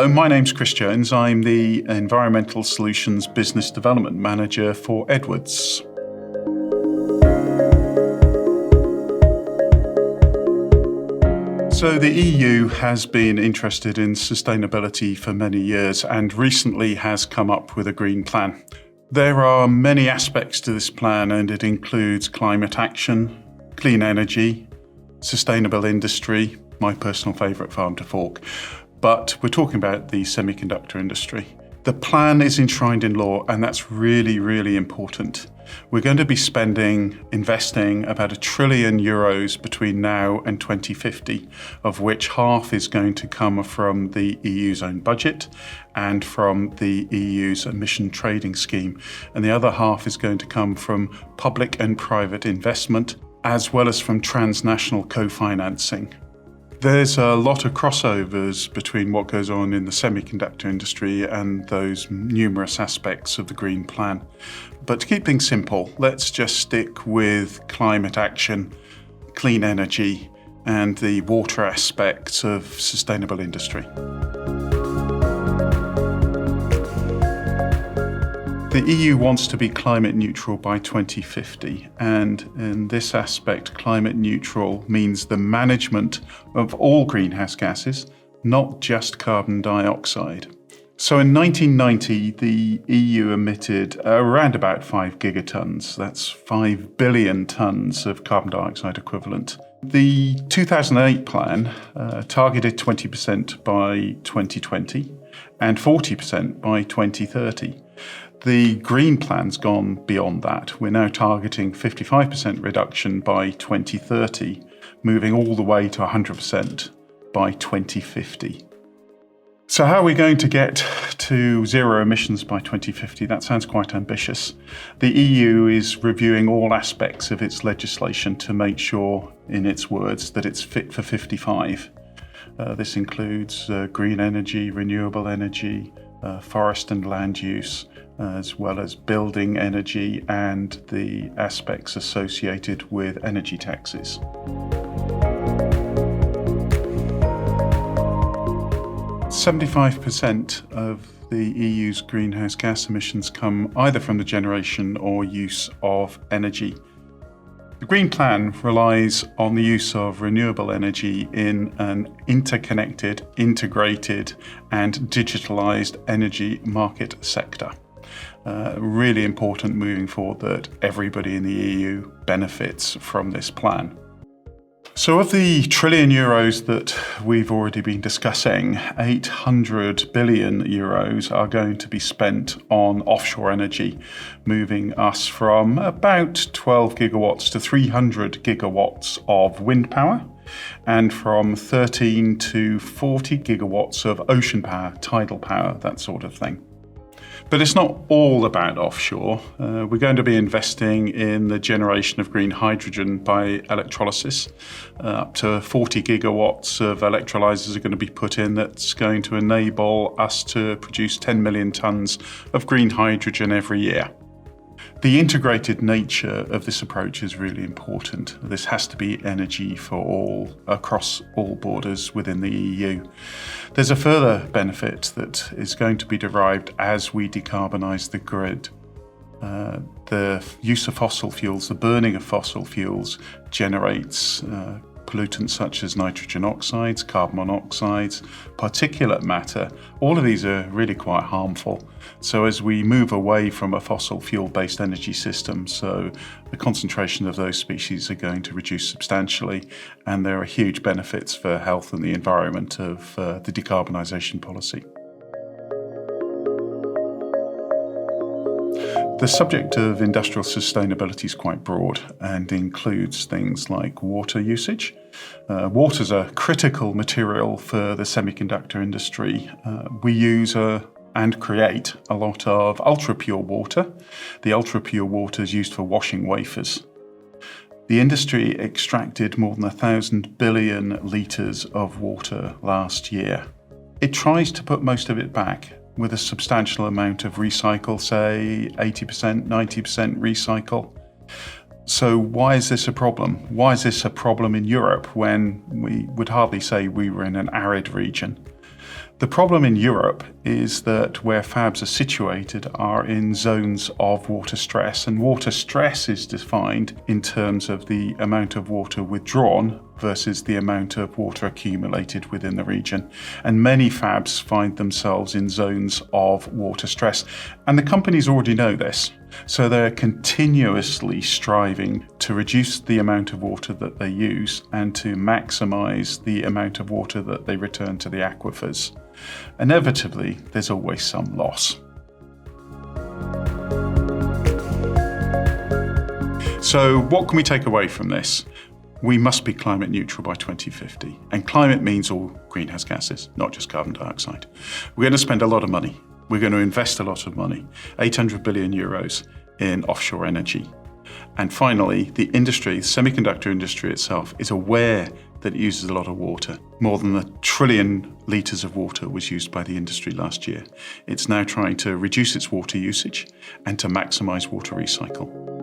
Hello, my name's Chris Jones. I'm the Environmental Solutions Business Development Manager for Edwards. So the EU has been interested in sustainability for many years and recently has come up with a green plan. There are many aspects to this plan, and it includes climate action, clean energy, sustainable industry, my personal favourite, farm to fork. But we're talking about the semiconductor industry. The plan is enshrined in law, and that's really, really important. We're going to be investing about €1 trillion between now and 2050, of which half is going to come from the EU's own budget and from the EU's emission trading scheme. And the other half is going to come from public and private investment, as well as from transnational co-financing. There's a lot of crossovers between what goes on in the semiconductor industry and those numerous aspects of the Green Plan. But to keep things simple, let's just stick with climate action, clean energy, and the water aspects of sustainable industry. The EU wants to be climate neutral by 2050, and in this aspect, climate neutral means the management of all greenhouse gases, not just carbon dioxide. So in 1990, the EU emitted around about 5 gigatons. That's 5 billion tons of carbon dioxide equivalent. The 2008 plan targeted 20% by 2020 and 40% by 2030. The Green Plan's gone beyond that. We're now targeting 55% reduction by 2030, moving all the way to 100% by 2050. So how are we going to get to zero emissions by 2050? That sounds quite ambitious. The EU is reviewing all aspects of its legislation to make sure, in its words, that it's fit for 55. This includes green energy, renewable energy, forest and land use, as well as building energy and the aspects associated with energy taxes. "75% of the EU's greenhouse gas emissions come either from the generation or use of energy. The Green Plan relies on the use of renewable energy in an interconnected, integrated, and digitalised energy market sector. Really important moving forward that everybody in the EU benefits from this plan. So of the €1 trillion that we've already been discussing, €800 billion are going to be spent on offshore energy, moving us from about 12 gigawatts to 300 gigawatts of wind power, and from 13 to 40 gigawatts of ocean power, tidal power, that sort of thing. But it's not all about offshore. We're going to be investing in the generation of green hydrogen by electrolysis. Up to 40 gigawatts of electrolyzers are going to be put in. That's going to enable us to produce 10 million tons of green hydrogen every year. The integrated nature of this approach is really important. This has to be energy for all, across all borders within the EU. There's a further benefit that is going to be derived as we decarbonise the grid. The use of fossil fuels, the burning of fossil fuels, generates pollutants such as nitrogen oxides, carbon monoxides, particulate matter. All of these are really quite harmful. So as we move away from a fossil fuel-based energy system, so the concentration of those species are going to reduce substantially, and there are huge benefits for health and the environment of the decarbonisation policy. The subject of industrial sustainability is quite broad and includes things like water usage. Water is a critical material for the semiconductor industry. We use and create a lot of ultra-pure water. The ultra-pure water is used for washing wafers. The industry extracted more than 1,000 billion litres of water last year. It tries to put most of it back with a substantial amount of recycle, say 80%, 90% recycle. So why is this a problem? Why is this a problem in Europe when we would hardly say we were in an arid region? The problem in Europe is that where fabs are situated are in zones of water stress, and water stress is defined in terms of the amount of water withdrawn versus the amount of water accumulated within the region. And many fabs find themselves in zones of water stress, and the companies already know this. So they're continuously striving to reduce the amount of water that they use and to maximize the amount of water that they return to the aquifers. Inevitably, there's always some loss. So what can we take away from this? We must be climate neutral by 2050. And climate means all greenhouse gases, not just carbon dioxide. We're going to spend a lot of money. We're going to invest a lot of money, 800 billion euros in offshore energy. And finally, the industry, the semiconductor industry itself, is aware that it uses a lot of water. More than 1 trillion litres of water was used by the industry last year. It's now trying to reduce its water usage and to maximise water recycle.